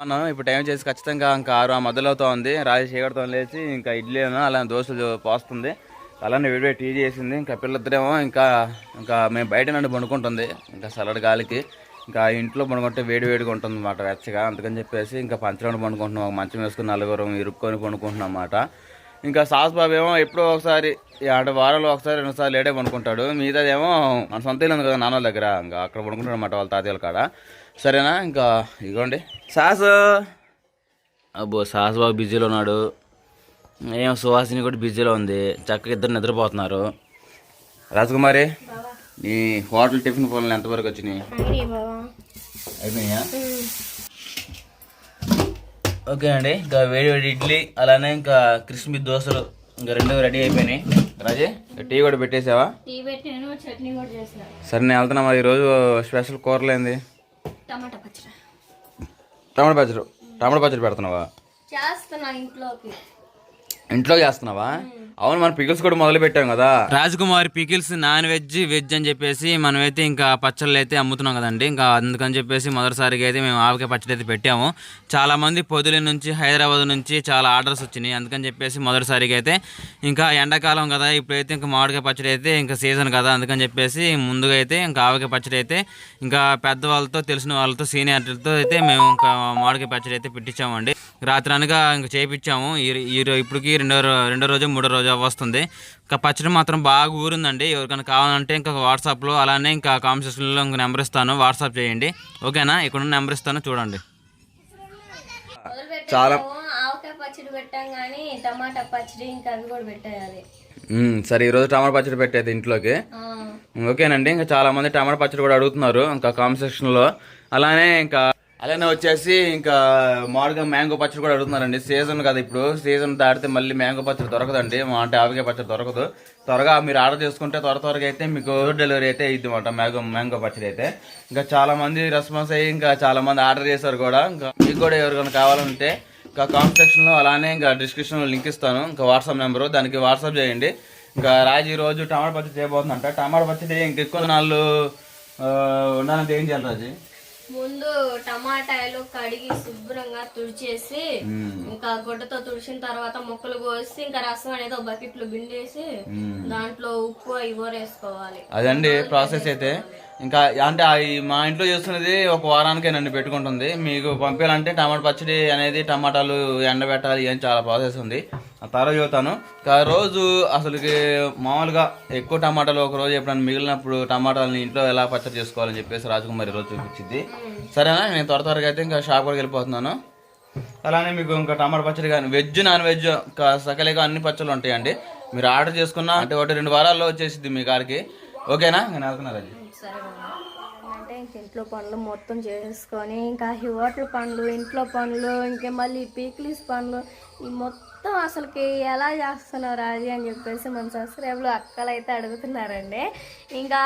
మనం ఇప్పుడు టైం చేసి ఖచ్చితంగా ఇంకా 6 ఆ మొదలవుతా ఉంది. రాజు చీకటితో లేచి ఇంకా ఇడ్లీ అలా దోశలు పోస్తుంది. అలానే వేడి టీ చేసింది. ఇంకా పిల్లలిద్దరేమో ఇంకా ఇంకా మేము బయట నుండి పండుకుంటుంది. ఇంకా చల్లటి గాలికి ఇంకా ఇంట్లో పండుకుంటే వేడి వేడిగా ఉంటుంది అన్నమాట వెచ్చగా. అందుకని చెప్పేసి ఇంకా పంచలోనే పండుకుంటున్నాం. ఒక మంచం వేసుకుని నలుగురం ఇరుక్కొని పండుకుంటున్నాం అన్నమాట. ఇంకా సాస్ బాబు ఏమో ఎప్పుడో ఒకసారి అంటే వారంలో ఒకసారి 2 సార్లు లేడే పనుకుంటాడు. మిగతాదేమో మన సొంత ఇల్లు ఉంది కదా నాన్న దగ్గర, ఇంకా అక్కడ పడుకుంటాడు అనమాట వాళ్ళ తాతయ్యల కాడ. సరేనా? ఇంకా ఇదిగోండి సాసు. అబ్బో సాస్ బాబు బిజీలో ఉన్నాడు. ఏం సుహాసిని కూడా బిజీలో ఉంది. చక్కగా ఇద్దరు నిద్రపోతున్నారు. రాజకుమారి, నీ హోటల్ టిఫిన్ ఫోన్లు ఎంతవరకు వచ్చినాయి? అయిపోయినాయా? ఓకే అండి. ఇంకా వేడి వేడి ఇడ్లీ అలానే ఇంకా క్రిస్పీ దోశలు ఇంకా 2 రెడీ అయిపోయినాయి. రాజే టీ కూడా పెట్టేసావా? సరే నేను వెళ్తున్నా. మరి ఈరోజు స్పెషల్ కూరలు ఏంది? టమాటా పచ్చడి. టమాటా పచ్చడి పెడుతున్నావా? ఇంట్లో చేస్తున్నావా? అవును, మనం పికిల్స్ కూడా మొదలు పెట్టాం కదా. రాజకుమారి పికిల్స్ నాన్ వెజ్ వెజ్ అని చెప్పేసి మనమైతే ఇంకా పచ్చళ్ళు అయితే అమ్ముతున్నాం కదండి. ఇంకా అందుకని చెప్పేసి మొదటిసారిగా అయితే మేము ఆవకాయ పచ్చడి అయితే పెట్టాము. చాలా మంది పొదిలి నుంచి హైదరాబాద్ నుంచి చాలా ఆర్డర్స్ వచ్చినాయి. అందుకని చెప్పేసి మొదటిసారిగా అయితే ఇంకా ఎండాకాలం కదా, ఇప్పుడైతే ఇంకా మామిడికాయ పచ్చడి అయితే ఇంకా సీజన్ కదా, అందుకని చెప్పేసి ముందుగా అయితే ఇంకా ఆవకాయ పచ్చడి అయితే ఇంకా పెద్దవాళ్ళతో తెలిసిన వాళ్ళతో సీనియర్లతో అయితే మేము ఇంకా మామిడికాయ పచ్చడి అయితే పెట్టించామండి. రాత్రి అనగా ఇంకా చేయించాము. ఇప్పటికి రెండో రోజు మూడో రోజు వస్తుంది. ఇంకా పచ్చడి మాత్రం బాగా ఊరిందండి. ఎవరికైనా కావాలంటే ఇంకా వాట్సాప్లో అలానే ఇంకా కామెంట్ సెక్షన్లో ఇంకా నెంబర్ ఇస్తాను, వాట్సాప్ చేయండి. ఓకేనా? ఇక్కడ నెంబర్ ఇస్తాను చూడండి. చాలా ఆవకాయ పచ్చడి పెట్టాం కానీ టమాటా పచ్చడి ఇంకా అవి కూడా పెట్టేయాలి. సరే, ఈరోజు టమాటా పచ్చడి పెట్టేది ఇంట్లోకి. ఓకేనండి. ఇంకా చాలా మంది టమాటా పచ్చడి కూడా అడుగుతున్నారు ఇంకా కామెంట్ సెక్షన్లో. అలానే వచ్చేసి ఇంకా మామూలుగా మ్యాంగో పచ్చడి కూడా అడుగుతున్నారండి. సీజన్ కదా, ఇప్పుడు సీజన్ దాటితే మళ్ళీ మ్యాంగో పచ్చడి దొరకదండి. అంటే ఆవకాయ పచ్చడి దొరకదు. త్వరగా మీరు ఆర్డర్ చేసుకుంటే త్వరగా అయితే మీకు డెలివరీ అయితే ఇద్ది అనమాట మ్యాంగో పచ్చడి అయితే. ఇంకా చాలా మంది రెస్పాన్స్ అయ్యి ఇంకా చాలా మంది ఆర్డర్ చేశారు కూడా. ఇంకా మీకు కూడా ఎవరికైనా కావాలంటే ఇంకా కామెంట్ సెక్షన్లో అలానే ఇంకా డిస్క్రిప్షన్లో లింక్ ఇస్తాను, ఇంకా వాట్సాప్ నెంబరు, దానికి వాట్సాప్ చేయండి. ఇంకా రాజు ఈ రోజు టమాటా పచ్చడి చేయబోతుందంట. టమాటా పచ్చడి ఇంకెక్కువ నాళ్ళు ఉండాలంటే ఏం చేయాలి రాజు? ముందు టమాటాలు కడిగి శుభ్రంగా తుడిచేసి ఇంకా గుడ్డతో తుడిచిన తర్వాత ముక్కలు కోసి ఇంకా రసం అనేది ఒక బకెట్ లో బిండేసి దాంట్లో ఉప్పు వేసుకోవాలి. అదండి ప్రాసెస్ అయితే. ఇంకా అంటే మా ఇంట్లో చేస్తున్నది ఒక వారానికేనండి పెట్టుకుంటుంది. మీకు పంపించాలంటే టమాటా పచ్చడి అనేది టమాటాలు ఎండబెట్టాలి, ఏం చాలా ప్రాసెస్ ఉంది. ఆ తర్వాత చెబుతాను. రోజు అసలుకి మామూలుగా ఎక్కువ టమాటాలు ఒక రోజు ఎప్పుడైనా మిగిలినప్పుడు టమాటాలని ఇంట్లో ఎలా పచ్చడి చేసుకోవాలని చెప్పేసి రాజకుమారి రోజు చూపించింది. సరేనా? నేను త్వరగా అయితే ఇంకా షాప్ కూడా వెళ్ళిపోతున్నాను. అలానే మీకు ఇంకా టమాటా పచ్చడి కానీ వెజ్ నాన్ వెజ్ సకలేగా అన్ని పచ్చళ్ళు ఉంటాయండి. మీరు ఆర్డర్ చేసుకున్నా అంటే 1-2 వారాల్లో వచ్చేసిద్ది మీ కాడికి. ఓకేనా? నేను వెళ్తున్నా రాజు. అంటే ఇంట్లో పనులు మొత్తం చేసుకొని ఇంకా హోటల్ పనులు, ఇంట్లో పనులు, ఇంకా మళ్ళీ పీక్లీస్ పనులు, ఈ మొత్తం అసలుకి ఎలా చేస్తున్నారు రాజీ అని చెప్పేసి మన సబ్స్క్రైబర్లు అక్కలు అయితే అడుగుతున్నారండి. ఇంకా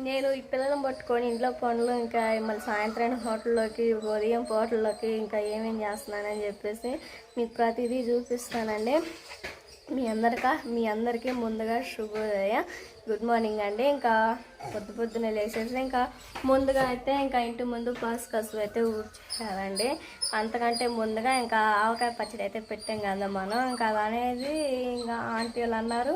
నేను ఈ పిల్లలను పట్టుకొని ఇంట్లో పనులు ఇంకా మళ్ళీ సాయంత్రం హోటల్లోకి, ఉదయం హోటల్లోకి ఇంకా ఏమేమి చేస్తున్నానని చెప్పేసి మీకు ప్రతిదీ చూపిస్తానండి. మీ అందరికీ ముందుగా శుభోదయ, గుడ్ మార్నింగ్ అండి. ఇంకా పొద్దున్నే లేచేసి ఇంకా ముందుగా అయితే ఇంకా ఇంటి ముందు కసువు అయితే ఊడ్చేయాలండి. అంతకంటే ముందుగా ఇంకా ఆవకాయ పచ్చడి అయితే పెట్టాం కదా మనం. ఇంకా అనేది ఇంకా ఆంటీ వాళ్ళు అన్నారు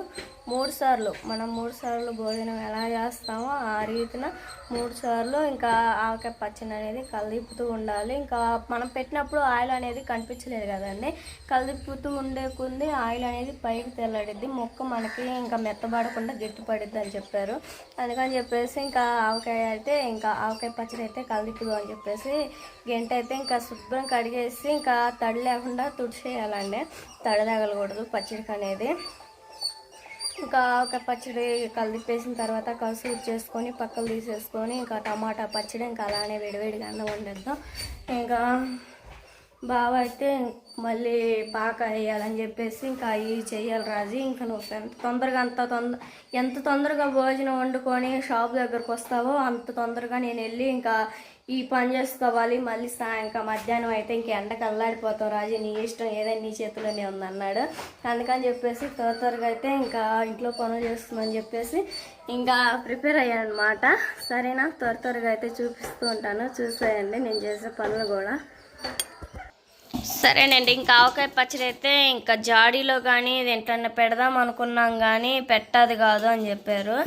3 సార్లు మనం 3 సార్లు భోజనం ఎలా చేస్తామో ఆ రీతిన 3 సార్లు ఇంకా ఆవకాయ పచ్చడి అనేది కలిపుతూ ఉండాలి. ఇంకా మనం పెట్టినప్పుడు ఆయిల్ అనేది కనిపించలేదు కదండి. కలిపుతూ ఉండే కొంది ఆయిల్ అనేది పైకి తెల్లడిద్ది, మొక్క మనకి ఇంకా మెత్తబడకుండా గట్టిపడిద్ది అని చెప్పారు. అందుకని చెప్పేసి ఇంకా ఆవకాయ పచ్చడి అయితే కలిపుదు అని చెప్పేసి గంట అయితే ఇంకా శుభ్రం కడిగేసి ఇంకా తడి లేకుండా తుడిచేయాలండి. తడి తగలకూడదు పచ్చడికి అనేది. ఇంకా ఆవకాయ పచ్చడి కలిపేసిన తర్వాత కసురు చేసుకొని పక్కలు తీసేసుకొని ఇంకా టమాటా పచ్చడి ఇంకా అలానే వేడివేడిగా అన్నం వండేద్దాం. ఇంకా బావ అయితే మళ్ళీ పాక వేయాలని చెప్పేసి ఇంకా అవి చెయ్యాలి రాజు. ఇంకా నువ్వు ఎంత తొందరగా భోజనం వండుకొని షాప్ దగ్గరకు వస్తావో అంత తొందరగా నేను వెళ్ళి ఇంకా ఈ పని చేసుకోవాలి. మళ్ళీ ఇంకా మధ్యాహ్నం అయితే ఇంక ఎండకు అల్లాడిపోతావు రాజు, నీ ఇష్టం, ఏదైనా నీ చేతిలోనే ఉందన్నాడు. అందుకని చెప్పేసి త్వరగా అయితే ఇంకా ఇంట్లో పనులు చేస్తుందని చెప్పేసి ఇంకా ప్రిపేర్ అయ్యాను అనమాట. సరేనా? త్వరగా అయితే చూపిస్తూ ఉంటాను, చూసేయండి నేను చేసే పనులు కూడా. సరేనండి, ఇంకా ఆవకాయ పచ్చడి అయితే ఇంకా జాడీలో కానీ దేంట్లో పెడదాం అనుకున్నాం కానీ పెట్టదు కాదు అని చెప్పారు.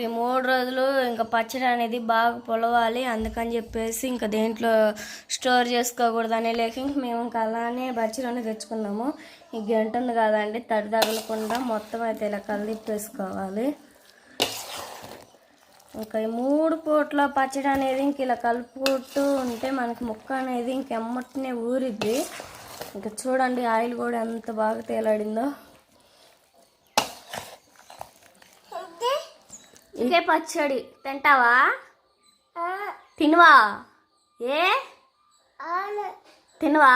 ఈ 3 రోజులు ఇంకా పచ్చడి అనేది బాగా పొలవాలి, అందుకని చెప్పేసి ఇంకా దేంట్లో స్టోర్ చేసుకోకూడదని లేక మేము ఇంకా అలానే పచ్చడిని తెచ్చుకున్నాము. ఈ గంట ఉంది కదండి, తడి తగలకుండా మొత్తం అయితే ఇలా కలిపేసుకోవాలి. ఇంకా ఈ 3 పూట్ల పచ్చడి అనేది ఇంక ఇలా కలుపుకుంటూ ఉంటే మనకి ముక్క అనేది ఇంకెమ్మటినే ఊరిద్ది. ఇంకా చూడండి ఆయిల్ కూడా ఎంత బాగా తేలాడిందో. ఇదే పచ్చడి తింటావా? తినవా? ఏ తినవా?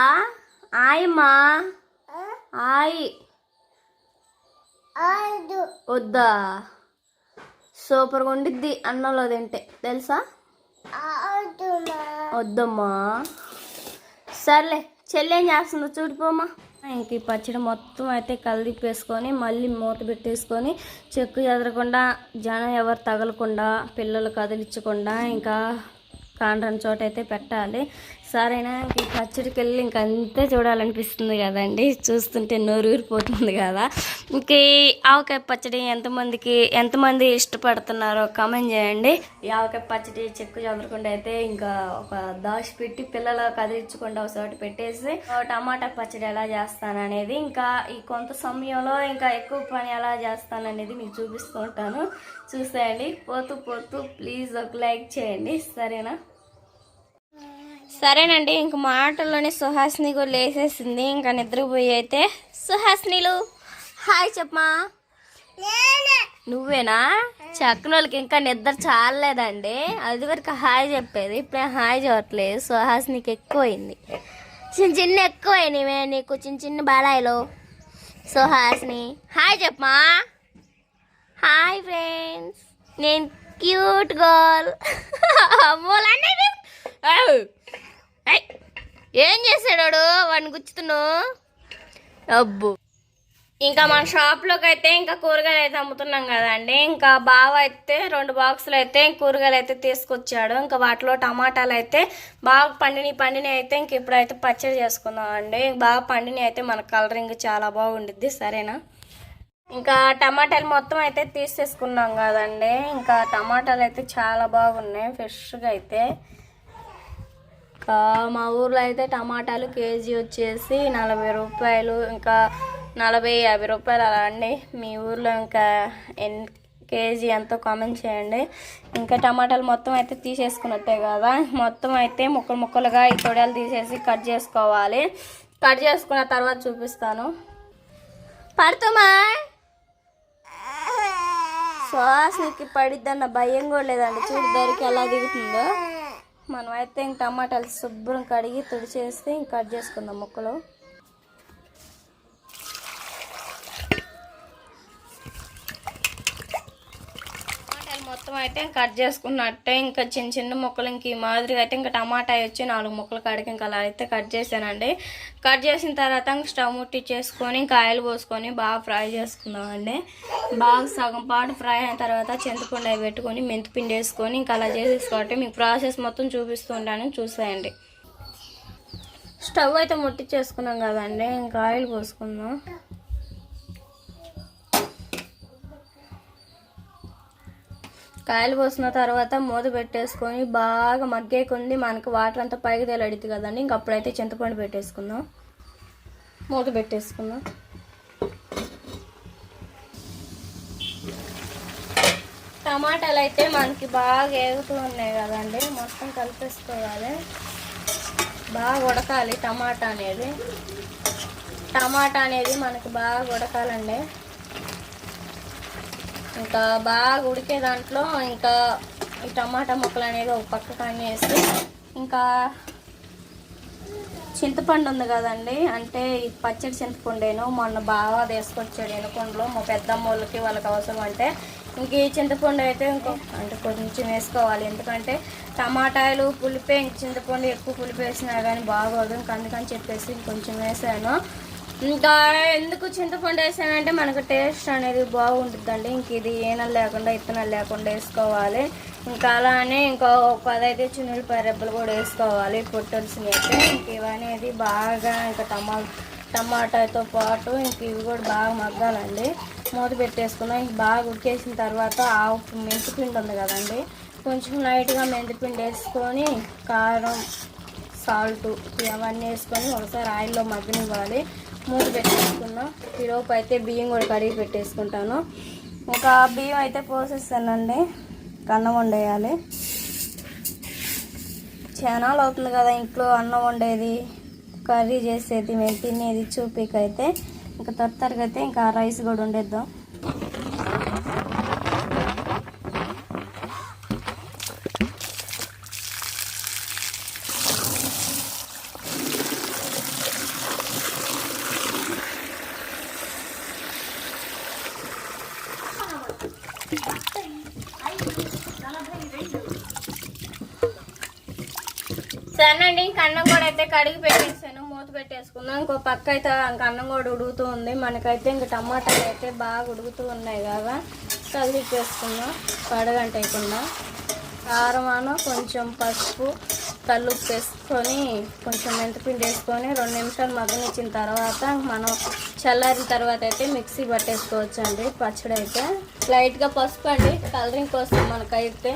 ఆయమ్మా ఆయి వద్దా? సూపర్గా ఉండిద్ది అన్నంలో తింటే, తెలుసా? వద్దమ్మా. సర్లే, చెల్లి ఏం చేస్తుందో చూడిపోమ్మా. ఇంక ఈ పచ్చడి మొత్తం అయితే కలిపేసుకొని మళ్ళీ మూత పెట్టేసుకొని చెక్కు చెదరకుండా, జనం ఎవరు తగలకుండా, పిల్లలు కదిలించకుండా ఇంకా కాండ్రని చోట అయితే పెట్టాలి. సరేనా? ఇంక ఈ పచ్చడికి వెళ్ళి ఇంక అంతే చూడాలనిపిస్తుంది కదండి, చూస్తుంటే నోరు ఊరిపోతుంది కదా. ఇంక ఈ ఆవకాయ పచ్చడి ఎంతమంది ఇష్టపడుతున్నారో కామెంట్ చేయండి. ఈ ఆవకాయ పచ్చడి చెక్కు చదరకుండా అయితే ఇంకా ఒక దాచి పెట్టి పిల్లలు కదిలించకుండా ఒక చోట పెట్టేసి టమాటా పచ్చడి ఎలా చేస్తాననేది ఇంకా ఈ కొంత సమయంలో ఇంకా ఎక్కువ పని ఎలా చేస్తాననేది మీకు చూపిస్తూ ఉంటాను, చూసేయండి. పోతూ ప్లీజ్ ఒక లైక్ చేయండి, సరేనా? సరేనండి, ఇంక మాటల్లోనే సుహాసిని కూడా లేసేసింది. ఇంకా నిద్రపోయి అయితే సుహాసినిలు హాయ్ చెప్పమా. నువ్వేనా? చక్కనోళ్ళకి ఇంకా నిద్ర చాలలేదండి, అది వరకు హాయ్ చెప్పేది, ఇప్పుడే హాయ్ చెప్పట్లేదు. సుహాసినికి ఎక్కువైంది, చిన్న ఎక్కువైనవే నీకు, చిన్న బాలాయిలో. సుహాసిని హాయ్ చెప్పమా. హాయ్ ఫ్రెండ్స్, నేను క్యూట్ గర్ల్. ఏం చేశాడు వాడిని గుచ్చుతున్నావు? అబ్బు. ఇంకా మన షాప్లోకి అయితే ఇంకా కూరగాయలు అయితే అమ్ముతున్నాం కదండి. ఇంకా బావ అయితే 2 బాక్సులు అయితే కూరగాయలు అయితే తీసుకొచ్చాడు. ఇంకా వాటిలో టమాటాలు అయితే బాగా పండిని అయితే ఇంక ఇప్పుడైతే పచ్చడి చేసుకుందాం అండి. బాగా పండిని అయితే మన కలరింగ్ చాలా బాగుండిద్ది, సరేనా? ఇంకా టమాటాలు మొత్తం అయితే తీసేసుకున్నాం కదండి. ఇంకా టమాటాలు అయితే చాలా బాగున్నాయి ఫ్రెష్గా అయితే. ఇంకా మా ఊర్లో అయితే టమాటాలు కేజీ వచ్చేసి 40 రూపాయలు, ఇంకా 40-50 రూపాయలు అలా అండి. మీ ఊర్లో ఇంకా కేజీ ఎంతో కామెంట్ చేయండి. ఇంకా టమాటాలు మొత్తం అయితే తీసేసుకున్నట్టే కదా, మొత్తం అయితే ముక్కలుగా ఈ తొడలు తీసేసి కట్ చేసుకోవాలి. కట్ చేసుకున్న తర్వాత చూపిస్తాను. పడుతుమా శ్వాసకి పడిద్దన్న భయం కూడా లేదండి, చూడు దొరికి ఎలా దిగుతుందో. మనం అయితే ఇంక టమాటాలు శుభ్రం కడిగి తుడిచేస్తే ఇంక కట్ చేసుకుందాం ముక్కలు. టమాటాలు మొత్తం అయితే కట్ చేసుకున్నట్టే ఇంకా చిన్న ముక్కలు ఇంక ఈ మాదిరిగా అయితే ఇంకా టమాటా వచ్చి 4 ముక్కలు కడిగి ఇంకా అలా అయితే కట్ చేశానండి. కట్ చేసిన తర్వాత ఇంక స్టవ్ ముట్టించేసుకొని ఇంకా ఆయిల్ పోసుకొని బాగా ఫ్రై చేసుకుందామండి. బాగా సగం పాటు ఫ్రై అయిన తర్వాత చింతపండు అవి పెట్టుకొని మెంతిపిండి వేసుకొని ఇంకా అలా చేసేసుకోవటం. మీకు ప్రాసెస్ మొత్తం చూపిస్తూ ఉంటాను, చూసేయండి. స్టవ్ అయితే ముట్టించేసుకున్నాం కదండి, ఇంకా ఆయిల్ పోసుకుందాం. కాయలు పోసిన తర్వాత మూత పెట్టేసుకొని బాగా మగ్గే కొంది మనకు వాటర్ అంతా పైకి తేలడిద్ది కదండి. ఇంక అప్పుడైతే చింతపండు పెట్టేసుకుందాం, మూత పెట్టేసుకుందాం. టమాటాలు అయితే మనకి బాగా ఏగుతూ ఉన్నాయి కదండి, మొత్తం కలిపేసుకోవాలి. బాగా ఉడకాలి టమాటా అనేది మనకి బాగా ఉడకాలండి. ఇంకా బాగా ఉడికే దాంట్లో ఇంకా ఈ టమాటా ముక్కలు అనేది ఒక పక్కకు అనేసి ఇంకా చింతపండు ఉంది కదండి, అంటే ఈ పచ్చడి చింతపండేను మొన్న బాగా తీసుకొచ్చాడు ఎనుకొండలో మా పెద్దమ్మ వాళ్ళకి, వాళ్ళకి అవసరం అంటే ఇంక ఈ చింతపండు అయితే అంటే కొంచెం వేసుకోవాలి. ఎందుకంటే టమాటాలు పులిపే, ఇంక చింతపండు ఎక్కువ పులిపి వేసినా కానీ బాగోదు, ఇంక అందుకని చెప్పేసి ఇంకొంచెం వేసాను. ఇంకా ఎందుకు చింతపండు వేసానంటే మనకు టేస్ట్ అనేది బాగుంటుందండి. ఇంక ఇది ఏనలు లేకుండా ఇత్తనాలు లేకుండా వేసుకోవాలి. ఇంకా అలానే ఇంకా 10 అయితే చిన్నులపాయ రెబ్బలు కూడా వేసుకోవాలి పొట్టొలిసినవి అయితే. ఇంక ఇవనేది బాగా ఇంకా టమాటాతో పాటు ఇంక ఇవి కూడా బాగా మగ్గాలండి. మూత పెట్టేసుకున్నాం. ఇంక బాగా ఉడికేసిన తర్వాత మెంతిపిండి ఉంది కదండి, కొంచెం లైట్గా మెంతిపిండి వేసుకొని కారం సాల్ట్ ఇవన్నీ వేసుకొని ఒకసారి ఆయిల్లో మగ్గనివ్వాలి. మూత పెట్టేసుకున్నాం. ఈలోపు అయితే బియ్యం కూడా కడిగి పెట్టేసుకుంటాను. ఇంకా బియ్యం అయితే పోసేస్తానండి. అన్నం వండేయాలి. చాలా అవుతుంది కదా ఇంట్లో అన్నం వండేది, కర్రీ చేసేది, మేము తినేది చూపికైతే ఇంకా తొందరగా అయితే ఇంకా రైస్ కూడా వండేద్దాం. సరేనండి, ఇంక అన్నం కూడా అయితే కడిగి పెట్టేసాను. మూత పెట్టేసుకుందాం. ఇంకో పక్క అయితే ఇంక అన్నం కూడా ఉడుకుతూ ఉంది. మనకైతే ఇంక టమాటాలు అయితే బాగా ఉడుకుతూ ఉన్నాయి కదా, కలిపేసుకుందాం కడగంటేయకుండా. కారం కొంచెం పసుపు కల్లుప్పు వేసుకొని కొంచెం మెంతిపిండి వేసుకొని 2 నిమిషాలు మగ్గనిచ్చిన తర్వాత మనం చల్లారిన తర్వాత అయితే మిక్సీ పట్టేసుకోవచ్చు అండి. పచ్చడి అయితే లైట్గా పసుపు అండి కలరింగ్ కోసం మనకైతే.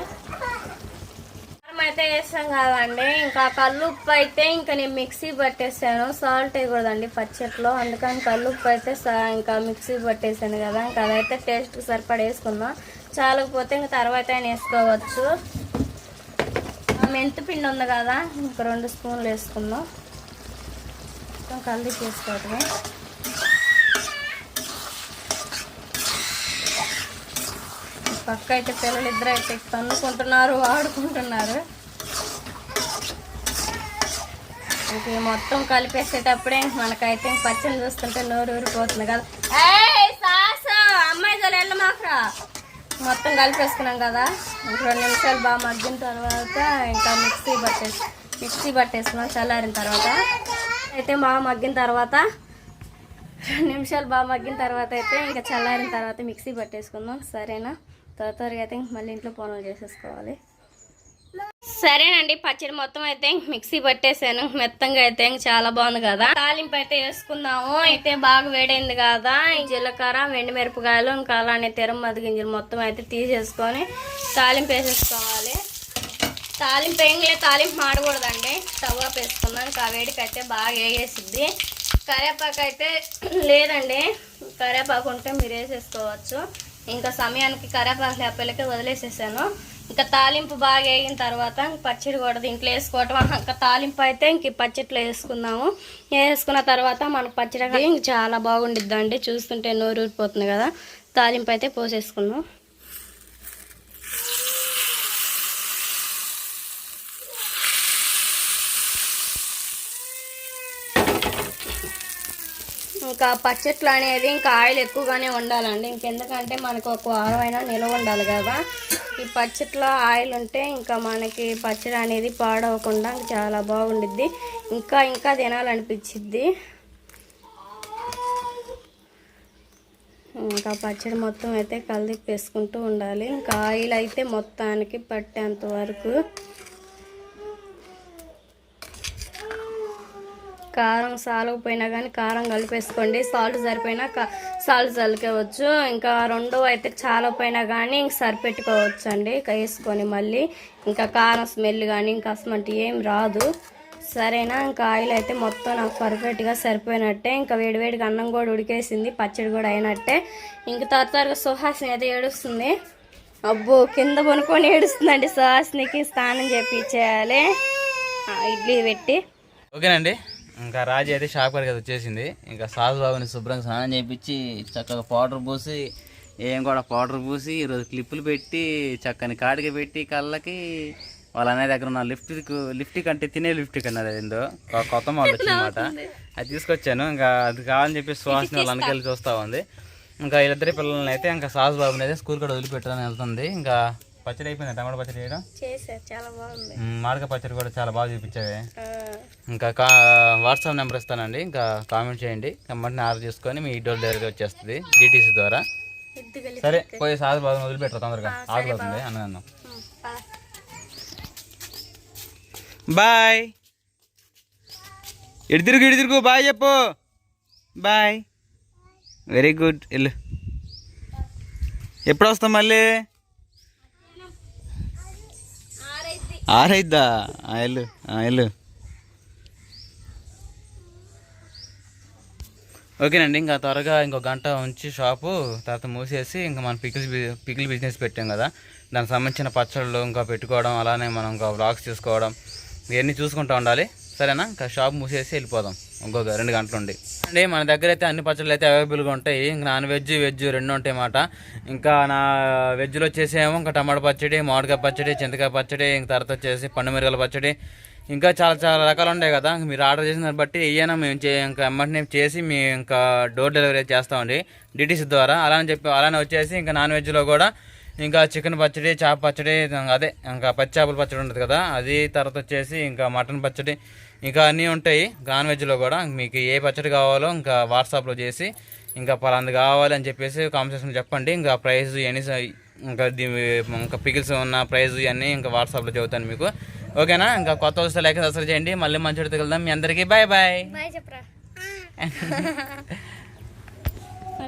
అయితే వేస్తాం కదండి, ఇంకా కల్లుప్పు అయితే ఇంకా నేను మిక్సీ పట్టేసాను. సాల్ట్ వేయకూడదండి పచ్చట్లో, అందుకని కల్లుప్పు అయితే ఇంకా మిక్సీ పట్టేసాను కదా. ఇంకా అదైతే టేస్ట్ సరిపడా వేసుకుందాం. చాలకపోతే ఇంకా తర్వాత అయినా వేసుకోవచ్చు. మెంతిపిండి ఉంది కదా, ఇంకా 2 స్పూన్లు వేసుకుందాం. కలిపి వేసుకోవటమే. పక్క అయితే పిల్లలు ఇద్దరు అయితే తన్నుకుంటున్నారు, ఆడుకుంటున్నారు. ఇంక మొత్తం కలిపేసేటప్పుడే మనకైతే పచ్చని చూస్తుంటే నోరు ఊరిపోతుంది కదా. అమ్మాయి జల వెళ్ళమాకరా. మొత్తం కలిపేసుకున్నాం కదా. ఇంక 2 నిమిషాలు బాగా మగ్గిన తర్వాత ఇంకా మిక్సీ పట్టేసుకున్నాం. చల్లారిన తర్వాత అయితే బాగా మగ్గిన తర్వాత 2 నిమిషాలు బాగా మగ్గిన తర్వాత అయితే ఇంకా చల్లారిన తర్వాత మిక్సీ పట్టేసుకుందాం. సరేనా, త్వరగా అయితే మళ్ళీ ఇంట్లో పనులు చేసేసుకోవాలి. సరేనండి, పచ్చడి మొత్తం అయితే మిక్సీ పట్టేసాను. మెత్తంగా అయితే చాలా బాగుంది కదా. తాలింపు అయితే వేసుకుందాము. అయితే బాగా వేడైంది కదా, జీలకర్ర, ఎండుమిరపకాయలు, ఇంకా అలానే తెరమద్ది గింజలు మొత్తం అయితే తీసేసుకొని తాలింపు వేసేసుకోవాలి. తాలింపు తాలింపు మాడకూడదండి, స్టవ్ ఆఫ్ వేసుకుందాం. ఇంకా వేడికి అయితే బాగా వేగేసిద్ది. కరివేపాకు అయితే లేదండి, కరివేపాకు ఉంటే మీరు వేసేసుకోవచ్చు. ఇంకా సమయానికి కరివేపాకు లేపలకే వదిలేసేసాను. ఇంకా తాలింపు బాగా వేగిన తర్వాత పచ్చడి కూడా దీంట్లో వేసుకోవటం. ఇంకా తాలింపు అయితే ఇంక పచ్చట్లో వేసుకుందాము. వేసుకున్న తర్వాత మనకు పచ్చడి చాలా బాగుండిద్దండి. చూస్తుంటే నోరు ఊరిపోతుంది కదా. తాలింపు అయితే పోసేసుకుందాం. ఇంకా పచ్చట్లు అనేది ఇంకా ఆయిల్ ఎక్కువగానే ఉండాలండి. ఇంకెందుకంటే మనకు ఒక వారమైనా నిల్వ ఉండాలి కదా. ఈ పచ్చట్లో ఆయిల్ ఉంటే ఇంకా మనకి పచ్చడి అనేది పాడవకుండా చాలా బాగుండిద్ది. ఇంకా తినాలనిపించిద్ది. ఇంకా పచ్చడి మొత్తం అయితే కలిపేసుకుంటూ ఉండాలి. ఇంకా ఆయిల్ అయితే మొత్తానికి పట్టేంత వరకు. కారం సాలకపోయినా కానీ కారం కలిపేసుకోండి. సాల్ట్ సరిపోయినా సాల్ట్ చల్లుకోవచ్చు. ఇంకా 2 అయితే చాలా పోయినా కానీ ఇంక సరిపెట్టుకోవచ్చు అండి. వేసుకొని మళ్ళీ ఇంకా కారం స్మెల్ కానీ ఇంకా అసలు ఏం రాదు. సరేనా, ఇంకా ఆయిల్ అయితే మొత్తం నాకు పర్ఫెక్ట్గా సరిపోయినట్టే. ఇంకా వేడివేడిగా అన్నం కూడా ఉడికేసింది, పచ్చడి కూడా అయినట్టే. ఇంక త్వరగా సుహాసిని అయితే ఏడుస్తుంది. అబ్బో, కింద కొనుక్కొని ఏడుస్తుందండి. సుహాసినికి స్నానం చేయించేయాలి ఇడ్లీ పెట్టి. ఓకేనండి, ఇంకా రాజు అయితే షాప్ కాడికి వచ్చేసింది. ఇంకా సాసు బాబుని శుభ్రంగా స్నానం చేయించి చక్కగా పౌడర్ పూసి పౌడర్ పూసి ఈరోజు క్లిప్పులు పెట్టి చక్కని కాడికి పెట్టి కళ్ళకి వాళ్ళ అన్నయ్య దగ్గర ఉన్న లిఫ్ట్ కంటే తినే లిఫ్ట్ అన్నది ఏందో కొత్త మోడల్ వచ్చిందన్నమాట. అది తీసుకొచ్చాను. ఇంకా అది కావాలని చెప్పి సుహాసిని వాళ్ళ అన్నకెళ్ళి చూస్తూ ఉంది. ఇంకా వీళ్ళిద్దరి పిల్లల్ని అయితే ఇంకా సాసు బాబుని అయితే స్కూల్ కూడా వదిలిపెట్టడానికి వెళ్తుంది. ఇంకా పచ్చడి అయిపోయింది, టమాటా పచ్చడి చేయడం చాలా బాగుంది. మామిడికాయ పచ్చడి కూడా చాలా బాగా చూపించావే. ఇంకా వాట్సాప్ నెంబర్ ఇస్తానండి, ఇంకా కామెంట్ చేయండి. కమ్మటిని ఆర్డర్ చేసుకొని మీ డోర్ డెలివరీ వచ్చేస్తుంది DTC ద్వారా. సరే, పోయి సాసు బాబుని వదిలిపెట్టరు తొందరగా, ఆకలి అవుతుంది అన్నం. బాయ్. ఇటు తిరుగు బాయ్ చెప్పు. బాయ్. Very good. వెళ్ళు. ఎప్పుడు వస్తాం మళ్ళీ? 6 అయిద్దా? వెళ్ళు. ఓకేనండి, ఇంకా త్వరగా ఇంకో గంట ఉంచి షాపు తర్వాత మూసేసి ఇంకా మనం పికిల్ బిజినెస్ పెట్టాం కదా, దానికి సంబంధించిన పచ్చళ్ళు ఇంకా పెట్టుకోవడం, అలానే మనం ఇంకా వ్లాగ్స్ తీసుకోవడం ఇవన్నీ చూసుకుంటూ ఉండాలి. సరేనా? ఇంకా షాప్ మూసేసి వెళ్ళిపోదాం ఇంకొక 2 గంటలు ఉండి. అండి మన దగ్గర అయితే అన్ని పచ్చళ్ళు అయితే అవైలబుల్గా ఉంటాయి. ఇంకా నాన్ వెజ్ 2 ఉంటాయి అన్నమాట. ఇంకా నా వెజ్లో వచ్చేసేమో ఇంకా టమాటా పచ్చడి, మామిడికాయ పచ్చడి, చింతకాయ పచ్చడి, ఇంక తర్వాత వచ్చేసి పండు మిరగల పచ్చడి, ఇంకా చాలా రకాలు ఉంటాయి కదా. మీరు ఆర్డర్ చేసిన దాన్ని బట్టి ఏమైనా మేము ఇంకా వెంటనే చేసి మేము ఇంకా డోర్ డెలివరీ చేస్తామండి డిటీసీ ద్వారా. అలానే వచ్చేసి ఇంకా నాన్ వెజ్లో కూడా ఇంకా చికెన్ పచ్చడి, చేప పచ్చడి, అదే ఇంకా పచ్చి చేపల పచ్చడి ఉంటుంది కదా అది, తర్వాత వచ్చేసి ఇంకా మటన్ పచ్చడి, ఇంకా అన్నీ ఉంటాయి నాన్ వెజ్లో కూడా. మీకు ఏ పచ్చడి కావాలో ఇంకా వాట్సాప్లో చేసి ఇంకా పలాంది కావాలి అని చెప్పేసి కాంపిటీషన్ చెప్పండి. ఇంకా ప్రైస్ ఇవన్నీ ఇంకా పికిల్స్ ఉన్న ప్రైస్ ఇవన్నీ ఇంకా వాట్సాప్లో చెబుతాను మీకు. ఓకేనా? ఇంకా కొత్త వస్తే లైక్ సబ్స్క్రైబ్ చేయండి. మళ్ళీ మంచి వెళ్దాం. మీ అందరికీ బాయ్ బాయ్.